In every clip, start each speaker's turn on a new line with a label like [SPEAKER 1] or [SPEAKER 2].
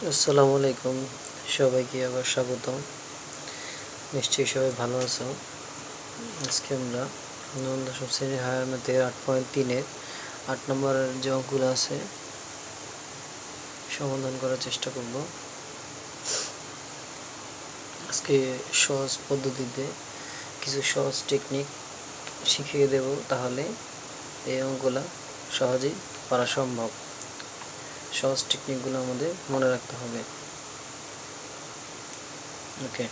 [SPEAKER 1] আসসালামু আলাইকুম, সবাইকে আবার স্বাগতম। নিশ্চয়ই সবাই ভালো আছো। আজকে আমরা নবম দশম শ্রেণীর হায়ার ম্যাথের 8.3-এর 8 নম্বরের যে অঙ্কগুলো আছে সমাধান করার চেষ্টা করব। আজকে সহজ পদ্ধতিতে কিছু সহজ টেকনিক শিখিয়ে দেব, তাহলে এই অঙ্কগুলো সহজেই পারা সম্ভব। সহজ টেকনিকগুলো আমাদের মনে রাখতে হবে। ওকে,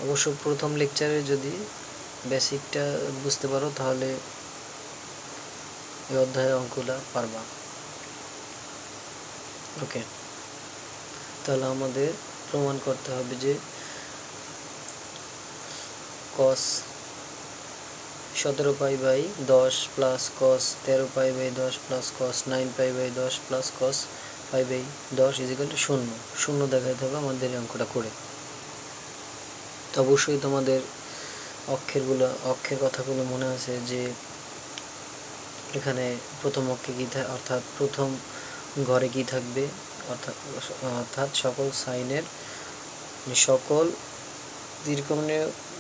[SPEAKER 1] অবশ্য প্রথম লেকচারে যদি বেসিকটা বুঝতে পারো তাহলে এই অধ্যায়ের অঙ্কগুলো পারবা। ওকে, তাহলে আমাদের প্রমাণ করতে হবে যে cos 17 pi by 10 plus cos 13 pi by 10 plus cos 9 pi by 10 plus cos pi by 10 is equal to 0 শূন্য দেখাতে হবে আমাদের এই অঙ্কটা করে। তো অবশ্যই তোমাদের অক্ষের কথাগুলো মনে আছে যে এখানে প্রথম অক্ষে কী অর্থাৎ প্রথম ঘরে কি থাকবে, অর্থাৎ সকল সাইনের সকল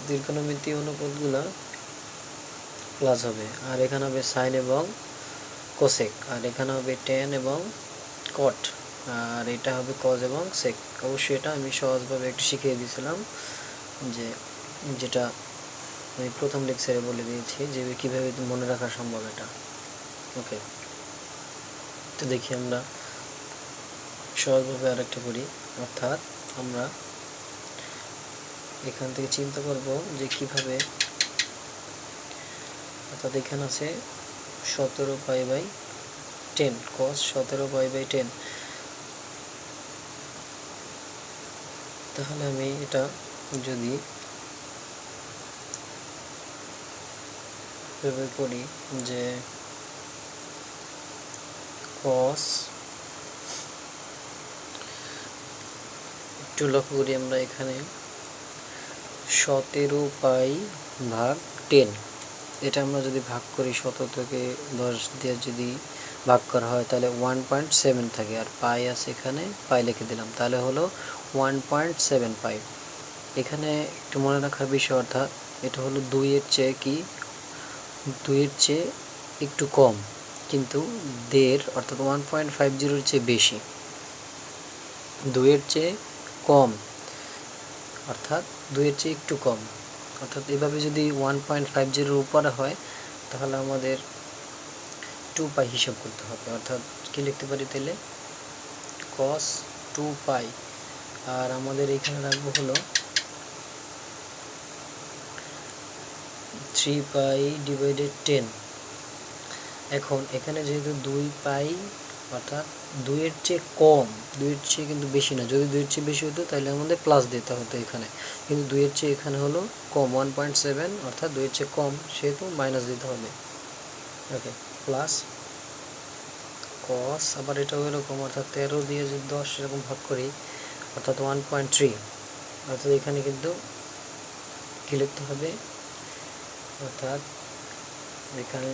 [SPEAKER 1] দীর্ঘনমিতি অনুপাতগুলা প্লাস হবে, আর এখানে হবে সাইন এবং কোসেক, আর এখানে হবে টেন এবং কট, আর এটা হবে কজ এবং সেক। অবশ্যই এটা আমি সহজভাবে একটু শিখিয়ে দিয়েছিলাম, যেটা আমি প্রথম লেকচারে বলে দিয়েছি যে কীভাবে মনে রাখা সম্ভব এটা। ওকে, তো দেখি আমরা সহজভাবে আরেকটা করি। অর্থাৎ আমরা এখান থেকে চিন্তা করব যে কিভাবে, অর্থাৎ এখানে আছে 17 pi by 10 cos 17 pi by 10। তাহলে আমি এটা যদি এভাবে করি যে cos, একটু লক্ষ্য করি আমরা এখানে 17 পাই ভাগ 10, এটা আমরা যদি ভাগ করি 17 থেকে 10 দিয়ে যদি ভাগ করা হয় তাহলে 1.7 থাকে, আর পাই আছে এখানে পাই লিখে দিলাম, তাহলে হলো 1.7 পাই। এখানে একটু মনে রাখার বিষয়, অর্থাৎ এটা হলো 2-এর চেয়ে কি 2-এর চেয়ে একটু কম, কিন্তু 1.5 অর্থাৎ 1.50-এর চেয়ে বেশি। 2-এর চেয়ে কম অর্থাৎ 2-এর চেয়ে একটু কম, অর্থাৎ এভাবে যদি 1.50-এর উপরে হয় তাহলে আমাদের 2 পাই হিসাব করতে হবে। অর্থাৎ কি লিখতে পারি তাহলে cos 2 পাই, আর আমাদের এখানে রাখবো হলো 3 পাই ডিভাইডেড 10। এখন এখানে যেহেতু 2 পাই অর্থাৎ 2-এর চেয়ে কম, 2-এর চেয়ে কিন্তু বেশি না, যদি 2-এর চেয়ে বেশি হতো তাহলে আমাদের প্লাস দিতে হতো এখানে, কিন্তু 2-এর চেয়ে এখানে হলো কম 1.7, অর্থাৎ 2-এর চেয়ে কম, সেহেতু মাইনাস দিতে হবে। ওকে, প্লাস cos, আবার এটাও এরকম, অর্থাৎ 13 দিয়ে যদি 10 এরকম ভাগ করি অর্থাৎ 1.3, অর্থাৎ এখানে কিন্তু কী লিখতে হবে, অর্থাৎ এখানে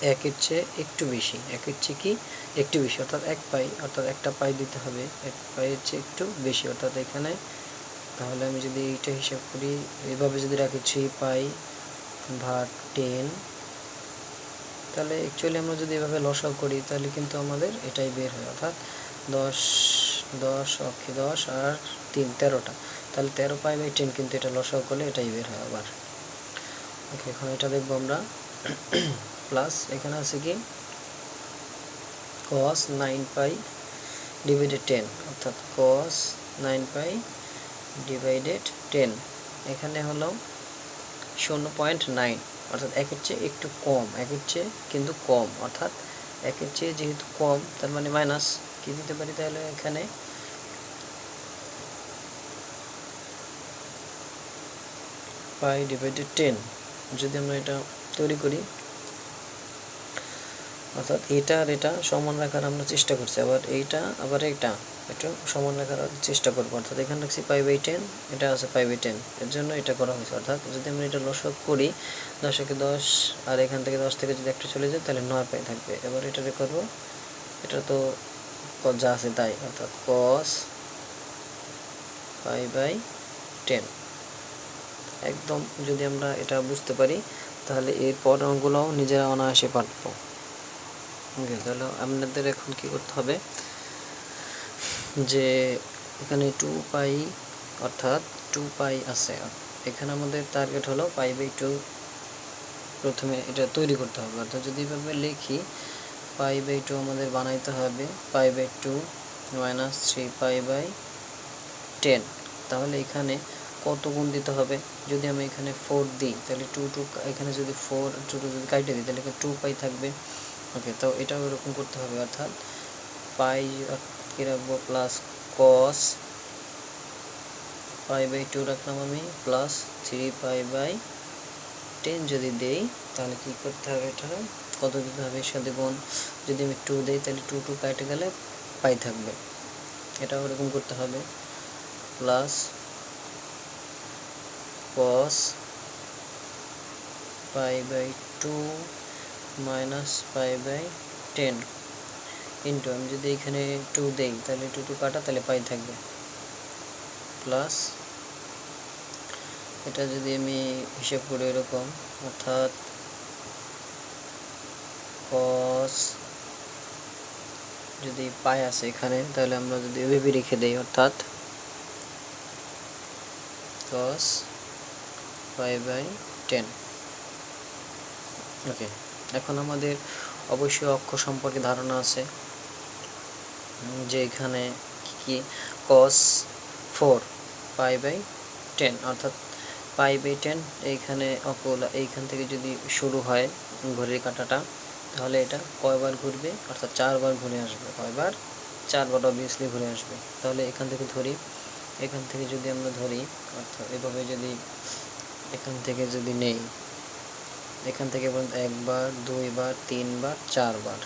[SPEAKER 1] 1-এর চেয়ে একটু বেশি, 1-এর চেয়ে কি একটু বেশি, অর্থাৎ 1 পাই, অর্থাৎ একটা পাই দিতে হবে, 1 পাইয়ের চেয়ে একটু বেশি, অর্থাৎ এখানে তাহলে আমি যদি এইটা হিসাব করি এভাবে যদি রাখি 3 পাই ভাগ 10, তাহলে অ্যাকচুয়ালি আমরা যদি এভাবে লসাগু করি তাহলে কিন্তু আমাদের এটাই বের হয়, অর্থাৎ 10 10 অক্ষে 10 আর 3 13টা, তাহলে 13 পাই বাই 10, কিন্তু এটা লসাগু করলে এটাই বের হয় আবার। ওকে, এখন এটা দেখবো আমরা প্লাস এখানে আছে কি cos 9 পাই ডিভাইডেড 10, অর্থাৎ cos 9 পাই ডিভাইডেড 10, এখানে হলো 0.9, অর্থাৎ 1-এর চেয়ে একটু কম, 1-এর চেয়ে কিন্তু কম, অর্থাৎ 1-এর চেয়ে যেহেতু কম তার মানে মাইনাস কি দিতে পারি, তাহলে এখানে পাই ডিভাইডেড 10 যদি আমরা এটা তৈরি করি, অর্থাৎ এটা আর এটা সমান রাখার আমরা চেষ্টা করছি, আবার এইটা আবার এটা একটু সমান রাখার চেষ্টা করবো, অর্থাৎ এখানে রাখছি পাই বাই 10, এটা আছে পাই বাই 10, এর জন্য এটা করা হয়েছে। অর্থাৎ যদি আমরা এটা লসাগু করি 10 একে 10, আর এখান থেকে 10 থেকে যদি একটা চলে যায় তাহলে 9 পাই থাকবে। এবার এটাতে করবো এটা তো যা আছে তাই, অর্থাৎ cos π/10। একদম যদি আমরা এটা বুঝতে পারি তাহলে এর পরেরগুলোও নিজেরা অনায়াসে পারবো। ওকে, তাহলে আপনাদের এখন কি করতে হবে যে এখানে 2π অর্থাৎ 2π আছে, এখানে আমাদের টার্গেট হলো π/2 প্রথমে এটা তৈরি করতে হবে। অর্থাৎ যদি এভাবে লিখি π/2 আমাদের বানাইতে হবে π/2 - 3π/10। তাহলে এখানে কত গুণ দিতে হবে? যদি আমি এখানে 4 দিই তাহলে 2 এখানে যদি 4 2 যদি কাটে দিই তাহলে 2π থাকবে। ওকে, তো এটাও এরকম করতে হবে, অর্থাৎ পাই কি রাখবো প্লাস cos π/2 রাখলাম আমি প্লাস 3π/10 যদি দেই তাহলে কি করতে হবে, এটা কত দিতে হবে এর সাথে গুণ। যদি আমি 2 দেই তাহলে 2 কাটে গেলে পাই থাকবে, এটাও এরকম করতে হবে প্লাস cos π/2 মাইনাস π/10 ইন্টু আমি যদি এখানে 2 দেই তাহলে 2 কাটা তাহলে পাই থাকবে, প্লাস এটা যদি আমি হিসাব করি এরকম, অর্থাৎ cos যদি পাই আছে এখানে তাহলে আমরা যদি এভাবে রেখে দেই, অর্থাৎ cos π/10। ওকে, এখন আমাদের অবশ্যই অক্ষ সম্পর্কে ধারণা আছে যে এখানে কি cos 4 π/10 অর্থাৎ π/10 এইখানে অঙ্কগুলো এইখান থেকে যদি শুরু হয় ঘড়ির কাঁটাটা তাহলে এটা কয়বার ঘুরবে, অর্থাৎ 4 বার ঘুরে আসবে। কয়বার? 4 বার অবভিয়াসলি ঘুরে আসবে। তাহলে এখান থেকে ধরি, এখান থেকে যদি আমরা ধরি অর্থাৎ এভাবে যদি এখান থেকে যদি নেই, এখান থেকে পর্যন্ত 1 বার 2 বার 3 বার 4 বার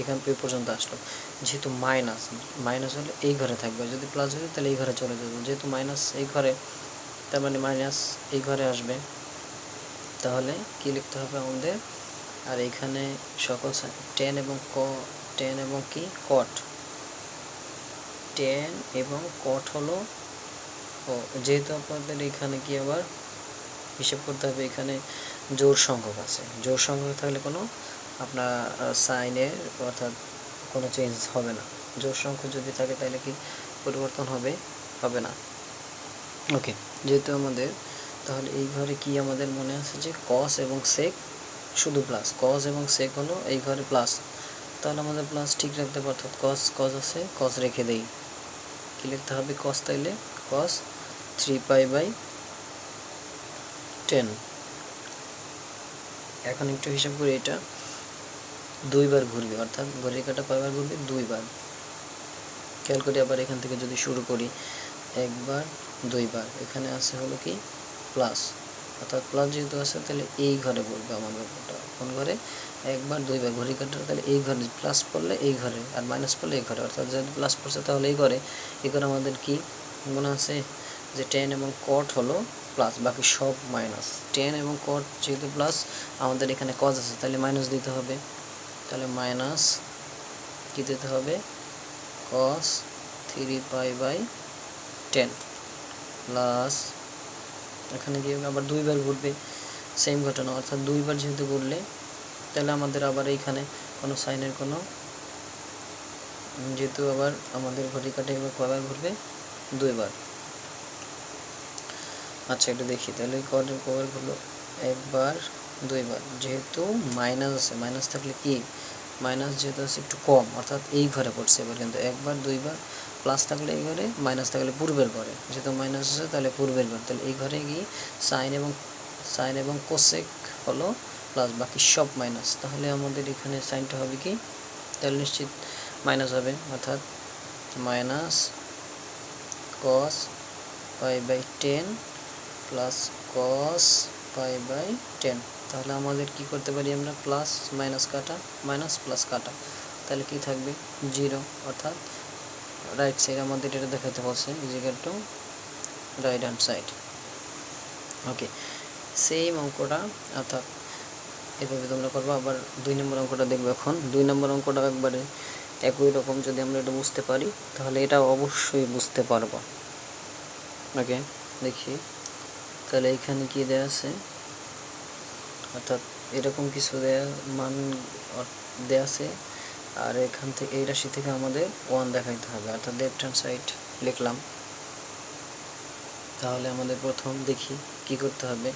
[SPEAKER 1] এখান পর্যন্ত আসলো। যেহেতু মাইনাস হলে এই ঘরে থাকবে, যদি প্লাস হলে তাহলে এই ঘরে চলে যাবে। যেহেতু মাইনাস এই ঘরে, তার মানে মাইনাস এই ঘরে আসবে। তাহলে কি লিখতে হবে আমাদের? আর এখানে সকল tan এবং কি cot, tan এবং cot হলো, যেহেতু আপনাদের এখানে কি আবার হিসাব করতে হবে, এখানে জোড় সংখ্যক আছে। জোড় সংখ্যক থাকলে কোনো আপনার সাইনের অর্থাৎ কোনো চেঞ্জ হবে না। জোড় সংখ্যক যদি থাকে তাহলে কি পরিবর্তন হবে না। ওকে, যেহেতু আমাদের তাহলে এই ঘরে কি আমাদের মনে আছে যে cos এবং sec শুধু প্লাস, cos এবং sec হলো এই ঘরে প্লাস, তাহলে আমাদের প্লাস ঠিক রাখতে হবে। অর্থাৎ cos আছে, cos রেখে দেই, কি লিখতে হবে cos, তাইলে cos 3π/10। এখন একটু হিসাব করি, এটা 2 বার ঘুরবে, অর্থাৎ ঘড়ির কাঁটা কয়বার ঘুরবে? 2 বার। খেয়াল করি আবার এখান থেকে যদি শুরু করি 1 বার 2 বার, এখানে আছে হলো কি প্লাস, অর্থাৎ প্লাস যেহেতু আছে তাহলে এই ঘরে বলবে আমাদের, কোন ঘরে? 1 বার 2 বার ঘড়ি কাঁটা, তাহলে এই ঘরে প্লাস পড়লে এই ঘরে আর মাইনাস পড়লে এই ঘরে, অর্থাৎ যেহেতু প্লাস পড়ছে তাহলে এই ঘরে আমাদের কি মনে আছে যে tan এবং cot হলো প্লাস, বাকি সব মাইনাস। tan এবং cot যেহেতু প্লাস, আমাদের এখানে cos আছে তাহলে মাইনাস দিতে হবে। তাহলে মাইনাস কি দিতে হবে? cos 3π/10 প্লাস এখানে দিয়ে আবার 2 বার ঘুরবে, সেম ঘটনা, অর্থাৎ 2 বার যেহেতু ঘুরলে তাহলে আমাদের আবার এইখানে কোনো সাইনের কোনো, যেহেতু আবার আমাদের ঘড়ি কাঁটা এবার কয়বার ঘুরবে? 2 বার। আচ্ছা, এটা দেখি তাহলে কয়বার ঘুরলো? 1 বার 2 বার। যেহেতু মাইনাস আছে, মাইনাস থাকলে কি মাইনাস যেহেতু আছে একটু কম, অর্থাৎ এই ঘরে পড়ছে এবার, কিন্তু 1 বার 2 বার প্লাস থাকলে এই ঘরে, মাইনাস থাকলে পূর্বের ঘরে। যেহেতু মাইনাস আছে তাহলে পূর্বের ঘর, তাহলে এই ঘরে গিয়ে সাইন এবং কোসেক হলো প্লাস, বাকি সব মাইনাস। তাহলে আমাদের এখানে সাইনটা হবে কি? তাহলে নিশ্চিত মাইনাস হবে, অর্থাৎ মাইনাস cos π/10 প্লাস cos π/10। তাহলে আমাদের কি করতে পারি আমরা? প্লাস মাইনাস কাটা, মাইনাস প্লাস কাটা, তাহলে কি থাকবে? 0, অর্থাৎ রাইট সাইড আমাদের এটা দেখাতে বলছে equal to right hand side. Okay, same অঙ্কটা অর্থাৎ এভাবে তোমরা করবো। আবার 2 নম্বর অঙ্কটা দেখবো। এখন 2 নম্বর অঙ্কটা একবারে একই রকম যদি আমরা এটা বুঝতে পারি তাহলে এটা অবশ্যই বুঝতে পারবো। ওকে, দেখি তাহলে এখানে কি দেয়া আছে, অর্থাৎ এরকম কিছু মান দেয়া আছে, আর এখান থেকে এই রাশি থেকে আমাদের 1 দেখাইতে হবে, অর্থাৎ লেফট হ্যান্ড সাইড লিখলাম। তাহলে আমাদের প্রথম দেখি কি করতে হবে।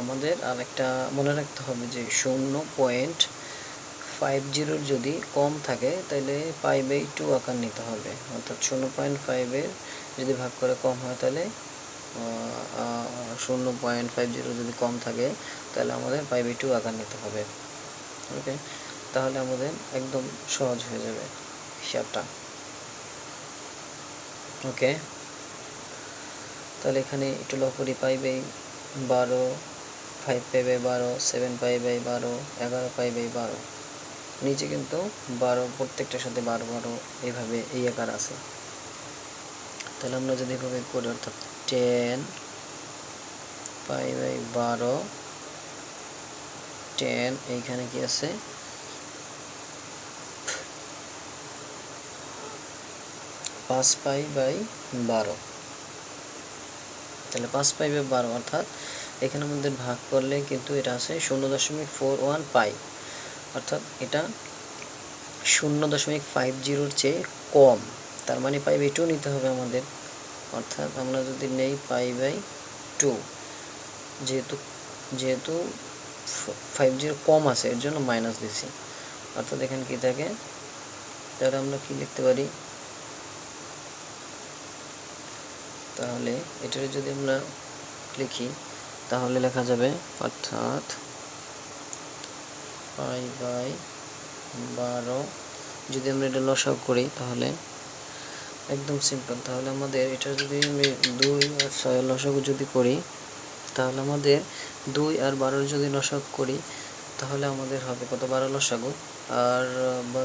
[SPEAKER 1] আমাদের আর একটা মনে রাখতে হবে যে 0.50 যদি কম থাকে তাহলে π/2 আকার নিতে হবে, অর্থাৎ 0.5 যদি ভাগ করে কম হয় তাহলে 0.50 যদি কম থাকে তাহলে আমাদের π/2 আকার নিতে হবে। ওকে, তাহলে আমাদের একদম সহজ হয়ে যাবে হিসাবটা। ওকে, তাহলে এখানে একটু লক্ষ্য করি, π/12, 5π/12, 7π/12, 11π/12, নিচে কিন্তু 12 প্রত্যেকটার সাথে 12 এইভাবে এই আকার আছে। তাহলে আমরা যদি এভাবে করি, অর্থাৎ 10π/12, 10 এইখানে কি আছে 5π/12, তাহলে 5π/12 অর্থাৎ এখানে আমাদের ভাগ করলে কিন্তু এটা আছে 0.41 পাই, অর্থাৎ এটা 0.50 চেয়ে কম, তার মানে π/2 নিতে হবে আমাদের। অর্থাৎ আমরা যদি নেই π/2, যেহেতু 50 কম আছে এর জন্য মাইনাস দিছি, অর্থাৎ এখানে কি থাকে, তাহলে আমরা কি লিখতে পারি, তাহলে এটার যদি আমরা লিখি তাহলে লেখা যাবে, অর্থাৎ π/12 যদি আমরা এটা লসাগু করি তাহলে একদম সিম্পল। তাহলে আমাদের এটা যদি আমি 2 আর 6 লসাগু যদি করি তাহলে আমাদের 2 আর 12 যদি লসাগু করি তাহলে আমাদের হবে কত, 12 লসাগু, আর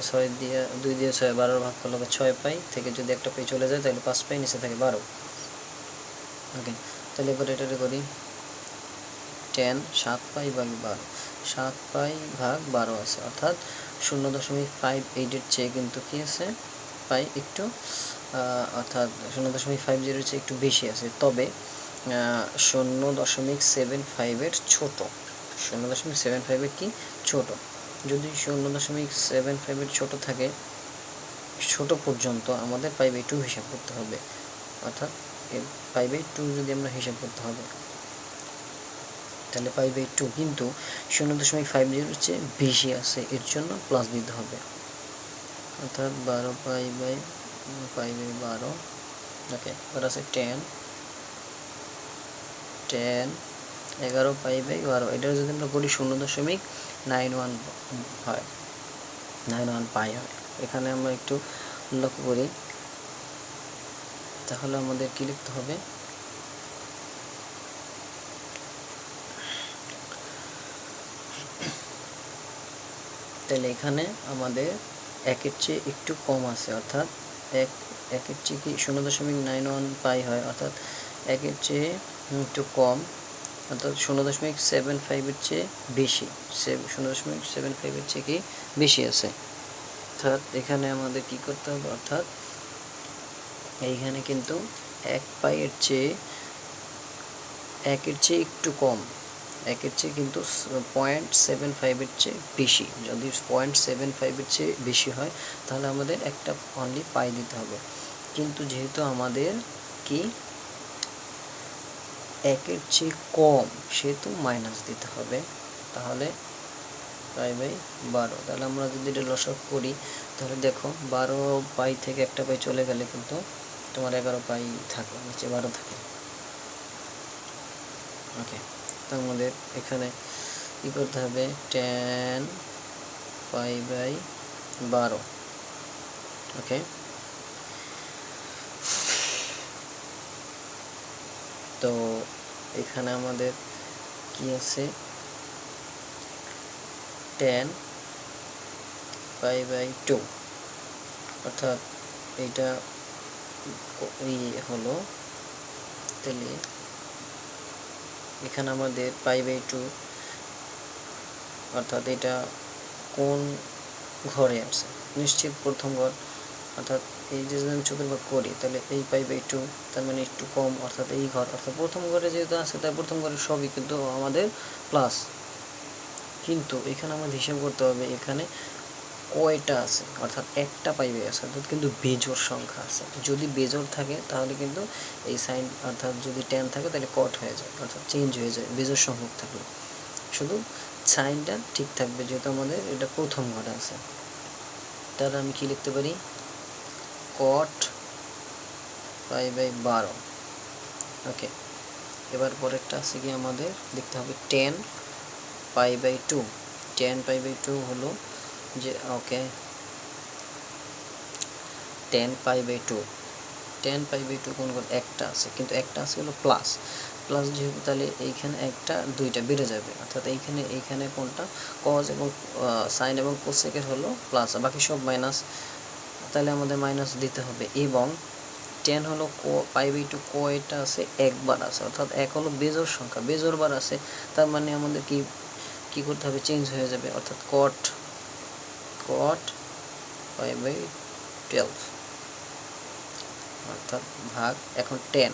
[SPEAKER 1] 6 দিয়ে 2 দিয়ে 6 12 ভাগ করলে 6 পাই, থেকে যদি একটা পাই চলে যায় তাহলে 5 পাই, নিচে থাকে 12। ওকে, তাহলে এবার এটা করি, 10 7π/12, 7π/12 আছে, অর্থাৎ 0.58 এর চেয়ে কিন্তু কি আছে পাই একটু, অর্থাৎ 0.50 এর চেয়ে একটু বেশি আছে, তবে 0.75 এর ছোট, 0.75 এর কি ছোট। যদি 0.75 এর ছোট থাকে, ছোট পর্যন্ত আমাদের π/2 হিসাব করতে হবে, অর্থাৎ π/2 যদি আমরা হিসাব করতে হবে তাহলে π/2 কিন্তু 0.50 এর চেয়ে বেশি আছে, এর জন্য প্লাস দিতে হবে, অর্থাৎ 12π/12। ওকে, এবার আছে 10 11π/12, এটা যদি আমরা করি 0.91 হয়, 91 পাই হয়। এখানে আমরা একটু লক্ষ্য করি, তাহলে আমাদের কি লিখতে হবে, তাহলে এখানে আমাদের 1-এর চেয়ে একটু কম আছে, অর্থাৎ 1-এর চেয়ে কি 0.91 পাই হয়, অর্থাৎ 1-এর চেয়ে একটু কম, অর্থাৎ 0.75 এর চেয়ে বেশি, 0.75 এর চেয়ে কি বেশি আছে, অর্থাৎ এখানে আমাদের কি করতে হবে, অর্থাৎ এইখানে কিন্তু 1 পাই এর চেয়ে 1-এর চেয়ে একটু কম, 1-এর চেয়ে কিন্তু 0.75 এর চেয়ে বেশি, যদি 0.75 এর চেয়ে বেশি হয় তাহলে আমাদের একটা অনলি পাই দিতে হবে, কিন্তু যেহেতু আমাদের কি 1-এর চেয়ে কম সেহেতু মাইনাস দিতে হবে, তাহলে π/12। তাহলে আমরা যদি এটা লসাগু করি তাহলে দেখো 12 পাই থেকে একটা পাই চলে গেলে কিন্তু তোমার 11 পাই থাকে, নিচে 12 থাকে। ওকে, তো আমাদের এখানে কি করতে হবে, 10π/12। ওকে, তো এখানে আমাদের কি আছে, 10π/2, অর্থাৎ এইটা হলো, তাহলে এখানে আমাদের π/2 অর্থাৎ এটা কোন ঘরে আছে, নিশ্চিত প্রথম ঘর। অর্থাৎ এই যে যদি আমি চতুর্ভাগ করি তাহলে এই পাই/2 তার মানে একটু কম, অর্থাৎ এই ঘর, অর্থাৎ প্রথম ঘরে যেহেতু আছে তাই প্রথম ঘরের সবই কিন্তু আমাদের প্লাস। কিন্তু এখানে আমাদের হিসাব করতে হবে এখানে কয়টা আছে, অর্থাৎ একটা পাই/2 আছে, অর্থাৎ কিন্তু বেজোড় সংখ্যা আছে। যদি বেজোড় থাকে তাহলে কিন্তু এই সাইন, অর্থাৎ যদি 10 থাকে তাহলে কট হয়ে যায়, অর্থাৎ চেঞ্জ হয়ে যায় বেজোড় সংখ্যক থাকলে। শুধু সাইনটা ঠিক থাকবে যেহেতু আমাদের এটা প্রথম ঘরে আছে। তাহলে আমি কি লিখতে পারি, কট পাই/12। ওকে, এবার পরেরটা আছে কি আমাদের দেখতে হবে 10 পাই/2। 10 পাই/2 হলো যে, ওকে 10 পাই/2, 10 পাই/2 কোন ঘর, একটা আছে, কিন্তু একটা আছে হলো প্লাস। প্লাস যেহেতু তাহলে এইখানে একটা দুইটা বেড়ে যাবে, অর্থাৎ এইখানে কোনটা কজ এবং সাইন এবং কোসেকের হলো প্লাস, বাকি সব মাইনাস। তাহলে আমাদের মাইনাস দিতে হবে। এবং 10 হলো পাই/2 কয়টা আছে, একবার আছে, অর্থাৎ এক হলো বেজোড় সংখ্যা, বেজোড় বার আছে, তার মানে আমাদের কি করতে হবে, চেঞ্জ হয়ে যাবে, অর্থাৎ কট পাই/12, অর্থাৎ ভাগ। এখন 10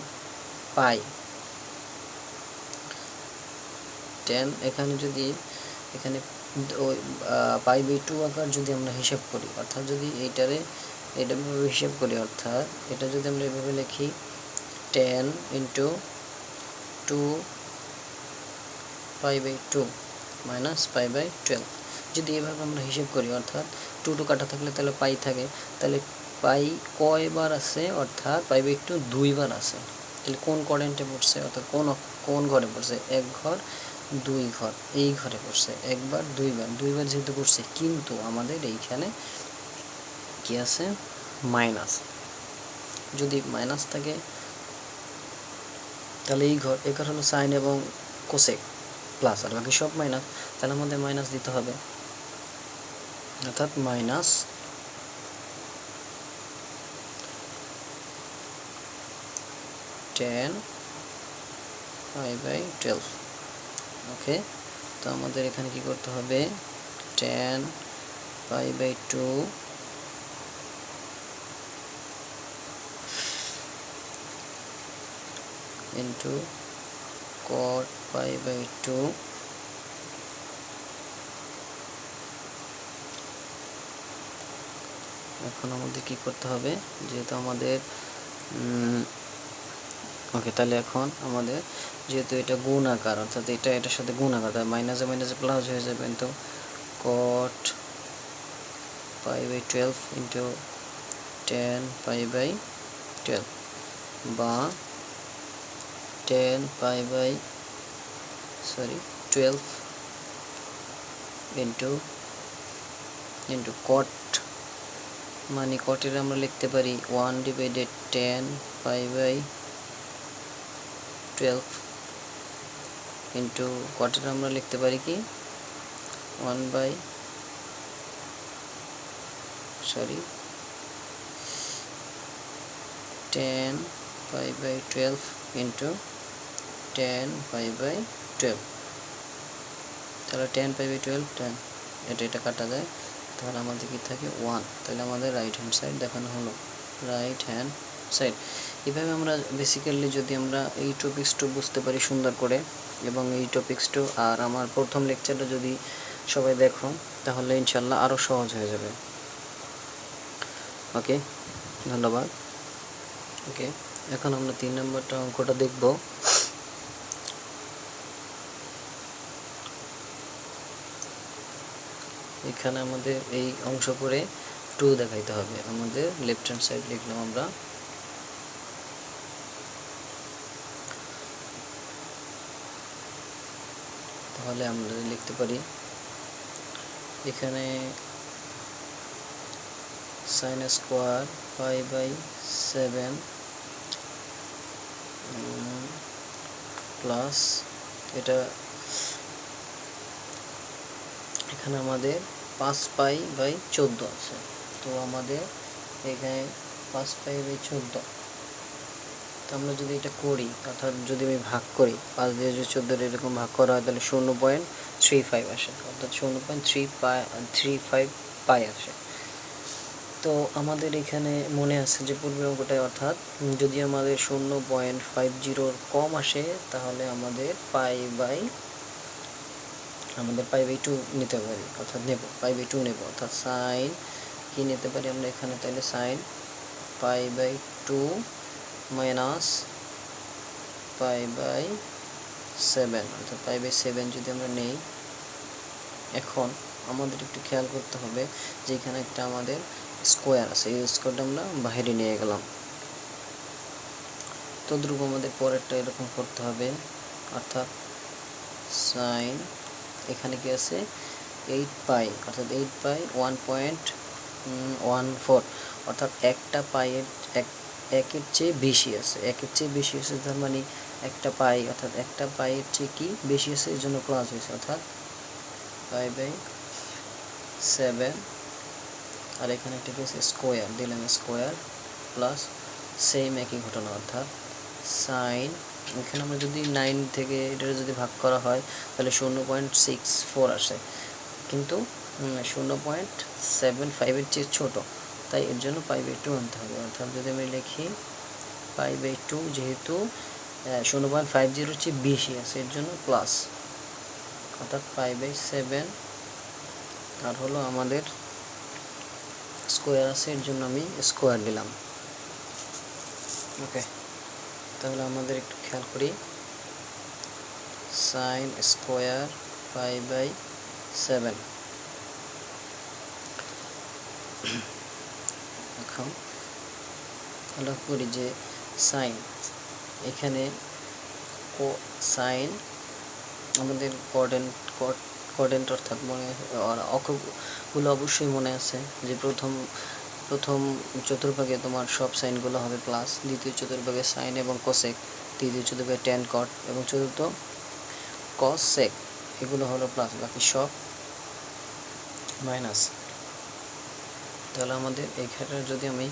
[SPEAKER 1] পাই 10, এখানে যদি এখানে ওই পাই/2 আকার যদি আমরা হিসাব করি, অর্থাৎ যদি এটা হিসাব করি, অর্থাৎ এটা যদি আমরা এভাবে লিখি 10 × 2 পাই/2 মাইনাস পাই/12, যদি এভাবে আমরা হিসাব করি, অর্থাৎ 2 কাটা থাকলে তাহলে পাই থাকে, তাহলে পাই কয়বার আছে, অর্থাৎ পাই/2 দুইবার আছে। তাহলে কোন কোয়াড্রেন্টে পড়ছে, অর্থাৎ কোন ঘরে পড়ছে, এক ঘর দুই ঘর, এই ঘরে পড়ছে, একবার দুইবার যেহেতু পড়ছে, কিন্তু আমাদের এইখানে কি আছে, মাইনাস। যদি মাইনাস থাকে তাহলে এই ঘর হলো সাইন এবং কোসেক প্লাস, আর বাকি সব মাইনাস, তাহলে আমাদের মাইনাস দিতে হবে, অর্থাৎ মাইনাস 10 পাই/12। ওকে, তো আমাদের এখানে কি করতে হবে, 10 পাই/2 ইন্টু কট পাই/2 এখন আমাদের কি করতে হবে, যেহেতু আমাদের ওকে, তাহলে এখন আমাদের যেহেতু এটা গুণ আকার, অর্থাৎ এটার সাথে গুণ আকার, তাহলে মাইনাসে মাইনাসে প্লাস হয়ে যাবে, তো কট পাই/12 ইন্টু 10 পাই/12 বা 10 12 ইন্টু কট, মানে কটের আমরা লিখতে পারি 1/10 পাই/12 ইন্টু কটের আমরা লিখতে পারি কি 10 পাই/12 ইন্টু 10 পাই/12, তাহলে 10 পাই/12 10, এটা কাটা যায়, তাহলে আমাদের কি থাকে 1, তাহলে আমাদের রাইট হ্যান্ড সাইড দেখানো হলো, রাইট হ্যান্ড সাইড। এভাবে আমরা বেসিক্যালি যদি আমরা এই টপিক্সটা বুঝতে পারি সুন্দর করে, এবং এই টপিক্সটা আর আমার প্রথম লেকচারটা যদি সবাই দেখো তাহলে ইনশাল্লাহ আরও সহজ হয়ে যাবে। ওকে, ধন্যবাদ। ওকে, এখন আমরা 3 নম্বরটা অঙ্কটা দেখব। এখানে আমাদের এই অংশ করে 2 দেখাইতে হবে, আমাদের লেফট হ্যান্ড সাইড লিখলাম আমরা, তাহলে আমরা লিখতে পারি এখানে sin স্কোয়ার পাই/7 প্লাস এটা এখানে আমাদের 5 পাই/14 আছে, তো আমাদের এখানে 5 পাই/14 তো আমরা যদি এটা করি, অর্থাৎ যদি আমি ভাগ করি 5 দিয়ে যদি 14 এরকম ভাগ করা হয় তাহলে 0.35 আসে, অর্থাৎ 0.35 পাই আসে। তো আমাদের এখানে মনে আছে যে পূর্বের অঙ্কটায়, অর্থাৎ যদি আমাদের 0.50 কম আসে তাহলে আমাদের পাই বাই 2 নিতে পারি, অর্থাৎ পাই বাই 2 নেব, অর্থাৎ সাইন কি নিতে পারি আমরা এখানে, তাহলে sine pi by 2 minus pi by 7, অর্থাৎ পাই বাই 7 যদি আমরা নেই। এখন আমাদের একটু খেয়াল করতে হবে যে এখানে একটা আমাদের স্কোয়ার আছে, এই স্কোয়ারটা আমরা বাইরে নিয়ে গেলাম। তদ্রুপ আমাদের পরেরটা এরকম করতে হবে, অর্থাৎ সাইন এখানে কি আছে 8 পাই, অর্থাৎ 8 পাই 1.14, অর্থাৎ একটা পাইয়ের একের চেয়ে বেশি আছে, তার মানে একটা পাই, অর্থাৎ একটা পাইয়ের চেয়ে কি বেশি আছে, এর জন্য প্লাস হয়েছে, অর্থাৎ পাই বাই 7। আর এখানে একটা কি আছে স্কোয়ার, দিলাম স্কোয়ার প্লাস সেম একই ঘটনা, অর্থাৎ সাইন এখানে আমরা যদি 9 থেকে এটা যদি ভাগ করা হয় তাহলে 0.64 আসে, কিন্তু 0.75-এর চেয়ে ছোট, তাই এর জন্য পাই বাই 2 আনতে হবে। অর্থাৎ যদি আমি লিখি পাই বাই 2, যেহেতু 0.50-এর চেয়ে বেশি আছে এর জন্য প্লাস, অর্থাৎ পাই বাই 7। আর হলো আমাদের স্কোয়ার আছে এর জন্য আমি স্কোয়ার দিলাম। ওকে, তাহলে আমাদের একটু খেয়াল করি, সাইন স্কোয়ার পাই বাই 7। এখন লক্ষ্য করি যে সাইন এখানে সাইন আমাদের কোঅর্ডিনেট অর্থাৎ অঙ্কগুলো অবশ্যই মনে আছে যে প্রথম চতুর্ভাগে তোমার সব সাইনগুলো হবে প্লাস, দ্বিতীয় চতুর্ভাগে সাইন এবং কোসেক, তৃতীয় চতুর্ভাগে ট্যান কট এবং চতুর্থ কস সেক, এগুলো হলো প্লাস, বাকি সব মাইনাস। তাহলে আমাদের এখানে যদি আমি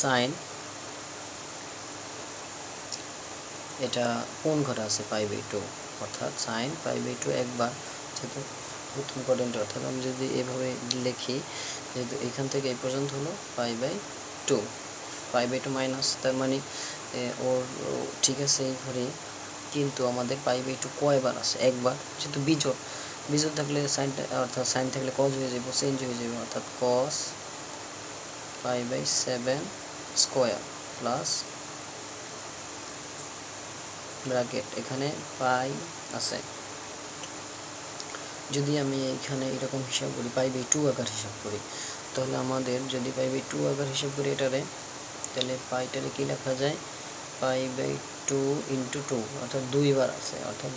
[SPEAKER 1] সাইন এটা কোন ঘরে আছে পাই বাই 2, অর্থাৎ সাইন পাই বাই 2 একবার, যেহেতু প্রথম কোঅর্ডিনেট, অর্থাৎ আমি যদি এভাবে লিখি, যেহেতু এখান থেকে এই পর্যন্ত হলো পাই বাই 2 মাইনাস, তার মানে ওর ঠিক আছে এই ঘরে, কিন্তু আমাদের পাই বাই 2 কয়বার আছে, একবার, যেহেতু বিজোড় থাকলে সাইনটা, অর্থাৎ সাইন থাকলে কজ হয়ে যাবে, চেঞ্জ হয়ে যাবে, অর্থাৎ cos pi by 7 square plus bracket, এখানে পাই আছে। যদি আমি এখানে এরকম হিসাব করি পাই বাই 2 আকার হিসাব করি, তাহলে আমাদের যদি পাই বাই 2 আকার হিসাব করি এটারে, তাহলে পাইটারে কি লেখা যায়, পাই বাই 2 ইন্টু 2, অর্থাৎ 2বার আছে, অর্থাৎ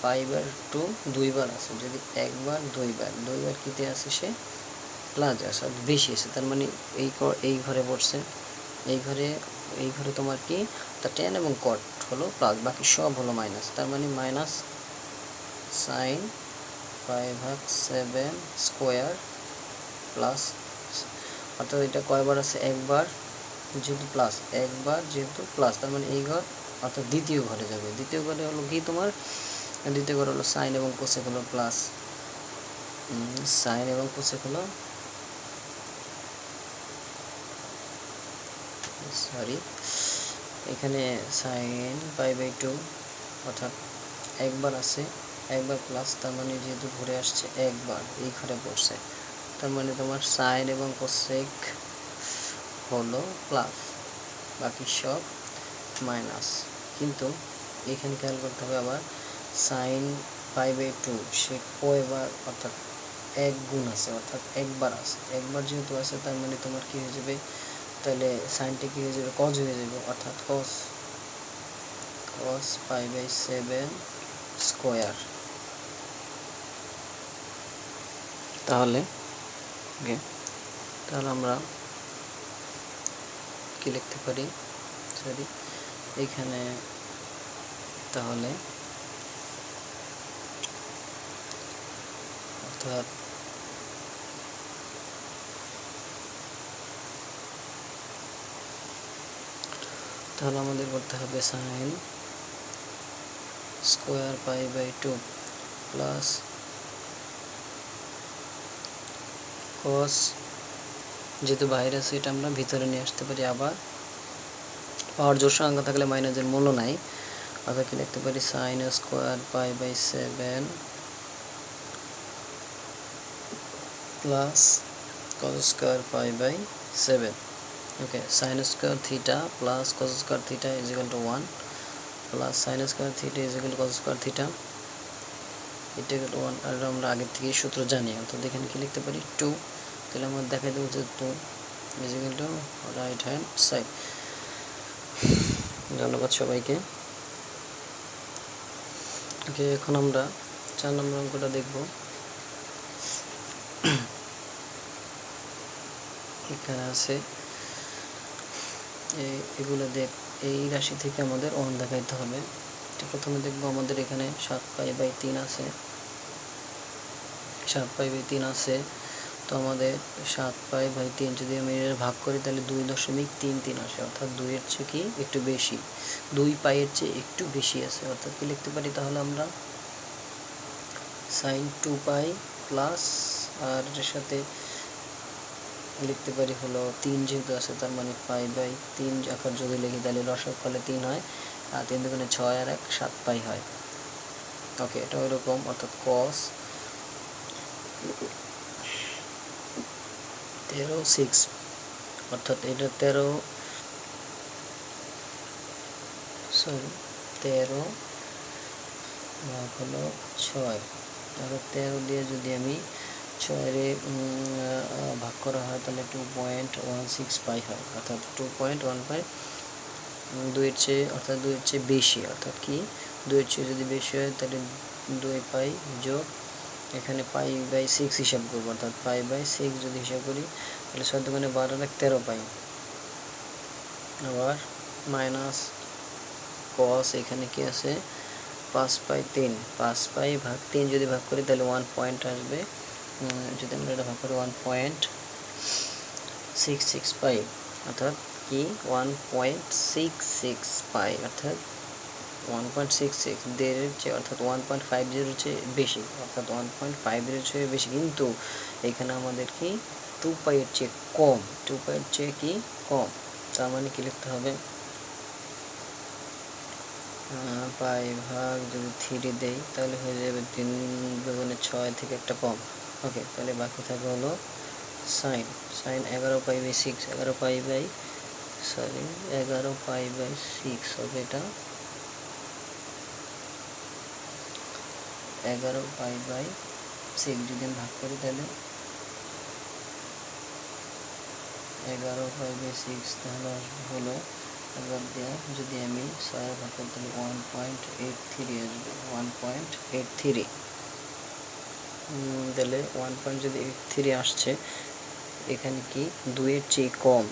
[SPEAKER 1] পাই বাই 2 2বার আছে, যদি একবার 2বার কিতে আছে সে প্লাস আছে, বেশি আছে, তার মানে এই ঘরে পড়ছে, এই ঘরে তোমার কি তা ট্যান এবং কট হলো প্লাস, বাকি সব হলো মাইনাস, তার মানে মাইনাস সাইন পাই/7 স্কোয়ার প্লাস, অর্থাৎ এটা কয়বার আছে, একবার, যেহেতু প্লাস, একবার যেহেতু প্লাস, তার মানে এই ঘর, অর্থাৎ দ্বিতীয় ঘরে যাবে, দ্বিতীয় ঘরে হলো কি তোমার, দ্বিতীয় ঘরে হলো সাইন এবং কোসেক হলো প্লাস, সাইন এবং কোসেক হলো এখানে সাইন পাই বাই 2, অর্থাৎ একবার আছে, একবার প্লাস, তার মানে যেহেতু ঘুরে আসছে একবার এই ঘরে পড়ছে, তার মানে তোমার সাইন এবং কোসেক হলো প্লাস, বাকি সব মাইনাস। কিন্তু এখানে খেয়াল করতে হবে আবার সাইন পাই বাই 2 সে কয়বার, অর্থাৎ এক গুণ আছে, অর্থাৎ একবার আছে, একবার যেহেতু আছে তার মানে তোমার কি হয়ে যাবে, তাহলে সাইনটা কি হয়ে যাবে, কজ হয়ে যাবে, অর্থাৎ কস পাই বাই 7 স্কোয়ার। তাহলে আমরা কি লিখতে পারি, এখানে তাহলে অর্থাৎ তাহলে আমাদের করতে হবে sine square pi by 2 plus cos, যেহেতু বাইরে আছে এটা আমরা ভিতরে নিয়ে আসতে পারি। আবার পাওয়ার জোর সংখ্যা থাকলে মাইনাসের মূল্য নাই, অর্থাৎ কি লিখতে পারি sine square pi by 7 plus cos square pi by 7। Okay, sine square theta plus cos square theta is equal to 1 plus sine square theta is equal to cos square theta এটা ইকুয়াল টু 1। আর আমরা আগের থেকেই সূত্র জানি, অর্থাৎ এখানে কি লিখতে পারি 2। তাহলে আমরা দেখাই দেবো যে 2 is equal two right hand side. ধন্যবাদ সবাইকে। ওকে, এখন আমরা 4 নম্বর অঙ্কটা দেখব। এখানে আছে এগুলো দেখ, এই রাশি থেকে আমাদের 1 দেখাইতে হবে। প্রথমে দেখব আমাদের এখানে 7 পাই বাই 3 আছে, 7 পাই বাই 3 আছে। তো আমাদের 7 পাই বাই 3 যদি আমি ভাগ করি তাহলে 2.33 আসে, অর্থাৎ 2 এর চেয়ে কি একটু বেশি, 2 পাইয়ের চেয়ে একটু বেশি আছে। অর্থাৎ কি লিখতে পারি তাহলে আমরা সাইন 2 পাই প্লাস আর এর সাথে লিখতে পারি হলো 3 যেহেতু আছে, তার মানে পাই বাই 3 আকার যদি লিখি তাহলে লসাগু ফলে 3 হয়, আর 3 দুগুণে 6 আর 1 7 পাই হয়। ওকে, এটা ওইরকম, অর্থাৎ কস 13 6, অর্থাৎ এটা 13 ভাগ হলো 6, তাহলে 13 দিয়ে যদি আমি 6 ভাগ করা হয় তাহলে 2.16 পাই হয়, অর্থাৎ 2.15 2 এর চেয়ে, অর্থাৎ 2 এর চেয়ে বেশি। অর্থাৎ কি 2 এর চেয়ে যদি বেশি হয় তাহলে 2 পাই যোগ এখানে পাই বাই 6 হিসাব করবো, অর্থাৎ পাই বাই 6 যদি হিসাব করি তাহলে 6 দুগুণে 12 আর 13 পাই। আবার মাইনাস কস এখানে কি আছে 5 পাই 3, 5 পাই ভাগ 3 যদি ভাগ করি তাহলে 1 পয়েন্ট আসবে, যদি আমরা এটা ভাগ করি 1.66 পাই, অর্থাৎ কি 1.66 পাই, অর্থাৎ 1.66 দেড়ের চেয়ে, অর্থাৎ 1.50 চেয়ে বেশি, অর্থাৎ 1.50 চেয়ে বেশি, কিন্তু এখানে আমাদের কি 2 পাইয়ের চেয়ে কম, 2 পাইয়ের চেয়ে কি কম। তার মানে কি লিখতে হবে পাই ভাগ যদি 3 দেই তাহলে হয়ে যাবে 3 দুগুণে 6 থেকে একটা কম। ওকে, তাহলে বাকি থাকবে হলো sine 11 pi by 6, 11 pi by 6 হবে, এটা 11 পাই বাই 6 যদি আমি ভাগ করি তাহলে 11 পাই বাই 6 তাহলে আসবে হলো, এবার দেওয়া যদি আমি 6 ভাগ করি তাহলে 1.83 আসবে, 1.83। তাহলে 1.83 আসছে, এখানে কি 2 এর চেয়ে কম,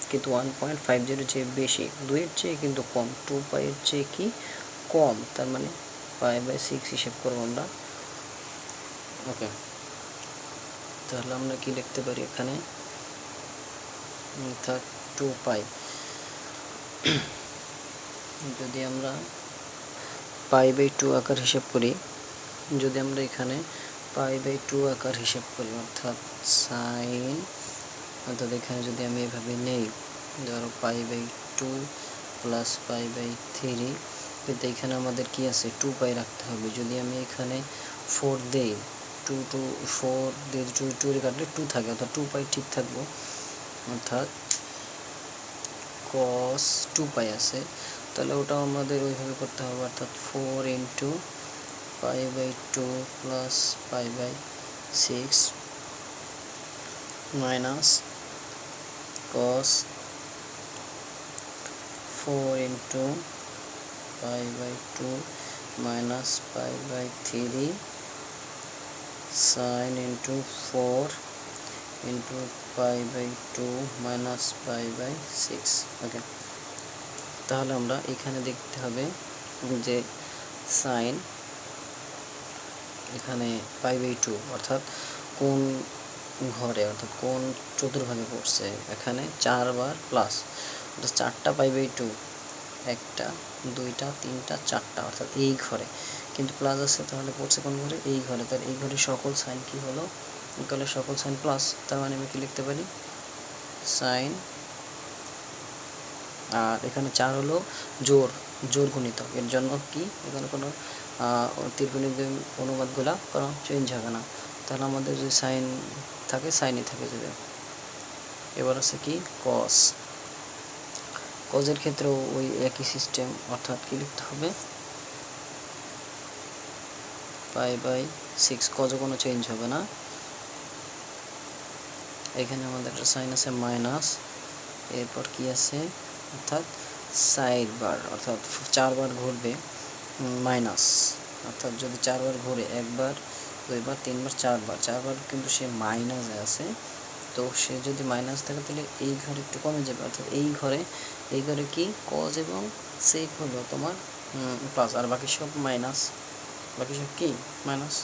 [SPEAKER 1] কিন্তু 1.50 চেয়ে বেশি, 2 এর চেয়ে কিন্তু কম, 2 পাইয়ের চেয়ে কি কম, তার মানে পাই বাই 6 হিসেব করবো আমরা। ওকে, তাহলে আমরা কি লিখতে পারি এখানে 2 পাই, যদি আমরা পাই বাই 2 আকার হিসাব করি, যদি আমরা এখানে পাই বাই 2 আকার হিসাব করি, অর্থাৎ সাইন, অর্থাৎ এখানে যদি আমি এভাবে নেই, ধরো pi by 2 plus pi by 3, কিন্তু এখানে আমাদের কি আছে 2 পাই রাখতে হবে। যদি আমি এখানে 4 দেই, 4 দিয়ে 2 এর কাটলে 2 থাকে, অর্থাৎ 2 পাই ঠিক থাকবো, অর্থাৎ cos 2 পাই আছে, তাহলে ওটাও আমাদের ওইভাবে করতে হবে, অর্থাৎ 4 into pi by 2 plus pi by 6 minus cos 4 into pi by 2 minus pi by 3 sine into 4 into pi by 2 minus pi by 6। Okay, তাহলে আমরা এখানে দেখতে হবে যে সাইন এখানে পাই বাই 2 অর্থাৎ কোন ঘরে, অর্থাৎ কোন চতুর্ভাগে পড়ছে, এখানে 4 বার প্লাস, অর্থাৎ 4টা পাই বাই 2 একটা, দুইটা, তিনটা, চারটা, অর্থাৎ এই ঘরে, কিন্তু প্লাস আছে তাহলে পড়ছে কোন ঘরে? এই ঘরে। তার এই ঘরে সকল সাইন কি হলো? ইকুয়ালের সকল সাইন প্লাস, তার মানে আমি কি লিখতে পারি? সাইন, আর এখানে 4 হলো জোর গুণিতক, এর জন্য কি এখানে কোনো তীরগণিত অনুবাদগুলা কোনো চেঞ্জ হবে না, তাহলে আমাদের যে সাইন থাকে সাইনই থাকে যাবে। এবার আছে কি কস। কজের ক্ষেত্রেও ওই একই সিস্টেম, অর্থাৎ কি লিখতে হবে? π/6। কজও কোনো চেঞ্জ হবে না। এখানে আমাদের সাইন আছে মাইনাস, এরপর কি আছে, অর্থাৎ সাইড বার, অর্থাৎ 4 বার ঘুরবে মাইনাস, অর্থাৎ যদি 4 বার ঘুরে, 1 বার, 2 বার, 3 বার, 4 বার, 4 বার কিন্তু সে মাইনাসে আছে, তো সে যদি মাইনাস থাকে তাহলে এই ঘরে একটু কমে যাবে, অর্থাৎ এই ঘরে কি কজ এবং সেক হলো তোমার প্লাস, আর বাকি সব মাইনাস, বাকি সব কি মাইনাস।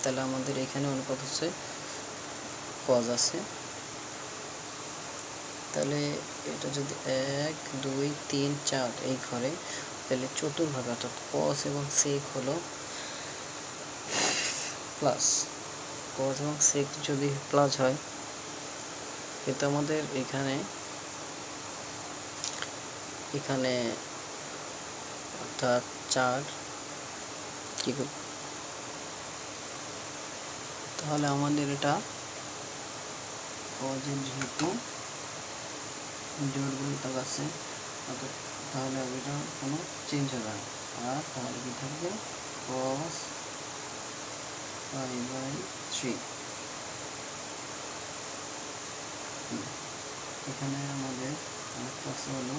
[SPEAKER 1] তাহলে আমাদের এখানে অনুপাত হচ্ছে কজ আছে, তাহলে এটা যদি 1 2 3 4 এই ঘরে, তাহলে চতুর্ভাবে অর্থাৎ কস এবং সেক হলো প্লাস। কস এবং সেক যদি প্লাস হয়, কিন্তু আমাদের এখানে অর্থাৎ 4 কি, তাহলে আমাদের এটা কজের যেহেতু জোর গুণিতক আছে, অর্থাৎ তাহলে এটা কোনো চেঞ্জ হবে না, আর তাহলে কি থাকবে cos π/3। এখানে আমাদের আরেকটা আছে হলো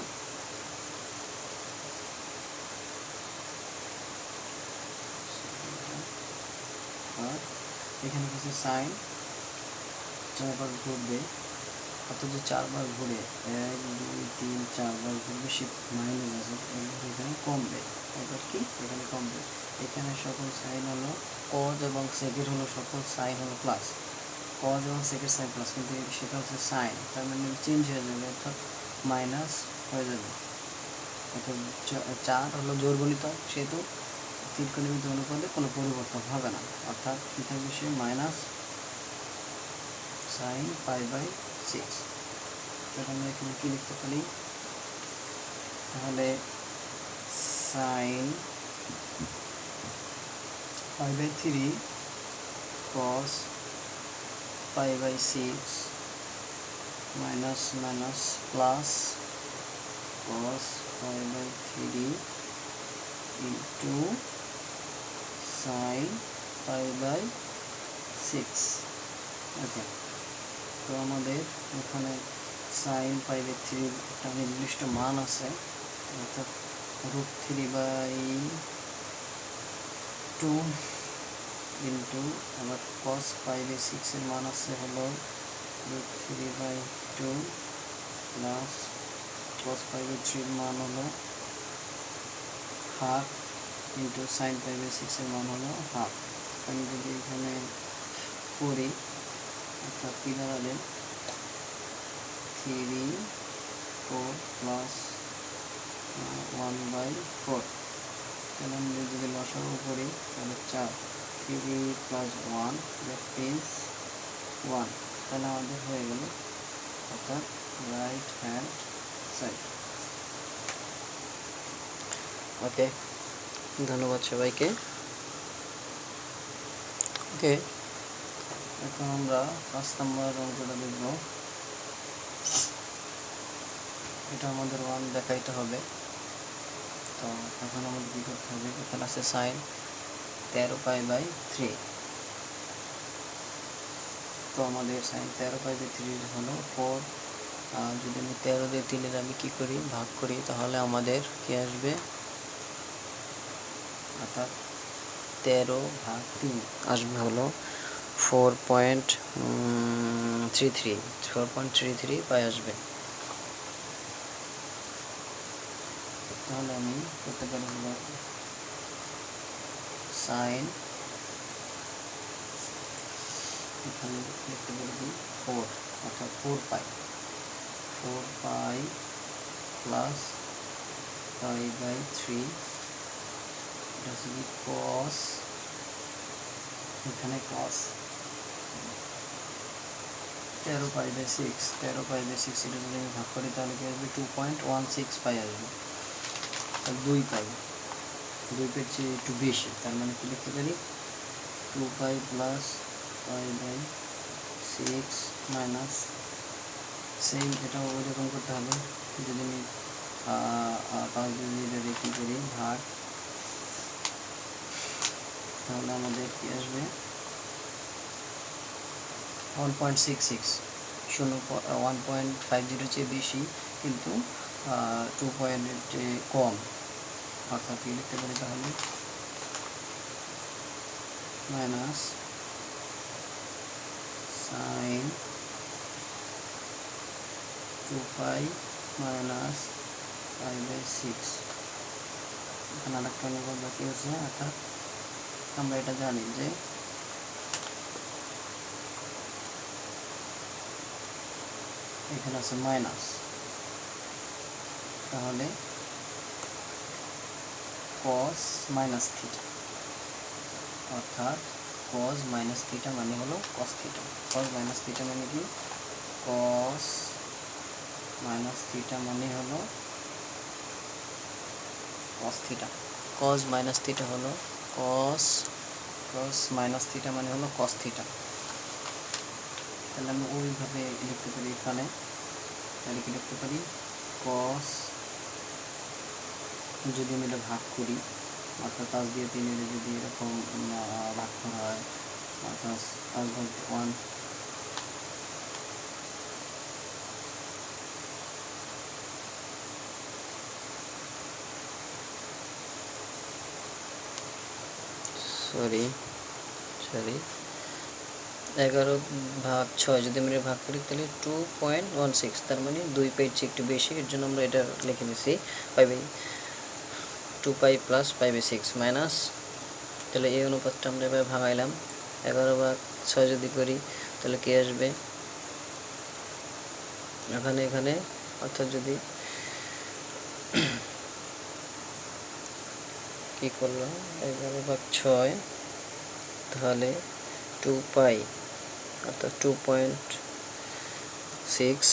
[SPEAKER 1] আর এখানে কিছু সাইন 4 বার ঘুরবে, অর্থাৎ যে 4 বার ঘুরে 1 2 3 4 বার ঘুরবে, সে মাইনাস আছে, এখানে কমবে, এবার কি এখানে কমবে। এখানে সকল সাইন হলো কজ এবং সেকের হলো সকল সাইন হলো প্লাস, কজ এবং সেকের সাইন প্লাস, কিন্তু সেটা হচ্ছে সাইন, তার মানে চেঞ্জ হয়ে যাবে, অর্থাৎ মাইনাস হয়ে যাবে। অর্থাৎ 4 হলো জোর গুণিতক, সেহেতু তীরকোণমিতি অনুপাতে কোনো পরিবর্তন হবে না, অর্থাৎ কী থাকবে সে মাইনাস সাইন π/6। তাহলে আমরা এখানে কি লিখতে পারি? তাহলে sine π/3 cos π/6 minus minus plus cos π/3 into sine π/6। Okay, তো আমাদের এখানে সাইন π/3 একটা নির্দিষ্ট মান আছে, অর্থাৎ √3/2 ইন্টু আবার cos π/6 এর মান আছে হলো √3/2 প্লাস cos π/3 এর মান হলো হাফ ইন্টু সাইন π/6 এর মান হলো হাফ। আমি যদি এখানে করি, অর্থাৎ কি দাঁড়াবে 3 4 প্লাস 1/4, তাহলে আমি যদি লসাগু করি তাহলে 4, 3 প্লাস 1 দ্যাট মিনস 1, তাহলে আমাদের হয়ে গেল, অর্থাৎ রাইট হ্যান্ড সাইড। ওকে, ধন্যবাদ সবাইকে। ওকে, এখন আমরা 5 নম্বর অঙ্কটা দেখব। এটা আমাদের 1 দেখাইতে হবে, তো এখন আমাদের কী করতে হবে? এখানে আছে সাইন 13π/3, তো আমাদের সাইন 13π/3 হলো 4, যদি আমি 13 দিয়ে 3 আমি কী করি ভাগ করি, তাহলে আমাদের কি আসবে, অর্থাৎ 13/3 আসবে হলো 4.33 পাই আসবে। তাহলে আমি করতে পারি হলো সাইন, এখানে লিখতে পারি 4, অর্থাৎ 4 পাই প্লাস পাই বাই 3, এটা হচ্ছে কি কস, এখানে কস 13 পাই বাই 6, 13 পাই বাই 6 এটা যদি আমি ভাগ করি তাহলে কি আসবে 2.16 পাই আসবে। আর 2 পাই চেয়ে একটু বেশি, তার মানে কি লিখতে পারি 2 pi plus pi by 6 minus, same এটাও ওই রকম করতে হবে। যদি আমি 5 যদি এটা কী করি ভাগ, তাহলে আমাদের কি আসবে 1.66, 1.50 চেয়ে বেশি কিন্তু 2 পয়েন্টের চেয়ে কম, অর্থাৎ কি লিখতে পারি তাহলে minus sine 2 pi minus pi by 6। এখানে আরেকটা অনুপাত বাকি আছে, অর্থাৎ আমরা এটা জানি যে এখানে আছে মাইনাস, তাহলে cos মাইনাস থিটা, অর্থাৎ cos মাইনাস থিটা মানে হলো cos theta. cos minus theta মানে কি, cos মাইনাস থিটা মানে হলো cos theta. cos minus theta হলো cos মাইনাস থিটা মানে হলো cos থিটা। তাহলে আমি ওইভাবে লিখতে পারি, এখানে তাহলে কি লিখতে পারি cos, যদি আমি এটা ভাগ করি অর্থাৎ 5 দিয়ে 3 এর যদি এরকম ভাগ করা হয় অর্থাৎ 5/1, সরি 11/6 যদি আমরা ভাগ করি তাহলে 2.16, তার মানে 2 পাই চেয়ে একটু বেশি, এর জন্য আমরা এটা লিখে দিছি pi by 2 pi plus pi by 6 minus, তাহলে এই অনুপাতটা আমরা এভাবে ভাঙাইলাম। 11/6 যদি করি তাহলে কি আসবে এখানে, অর্থাৎ যদি কি করলাম 11/6 তাহলে 2 পাই অর্থাৎ 2.6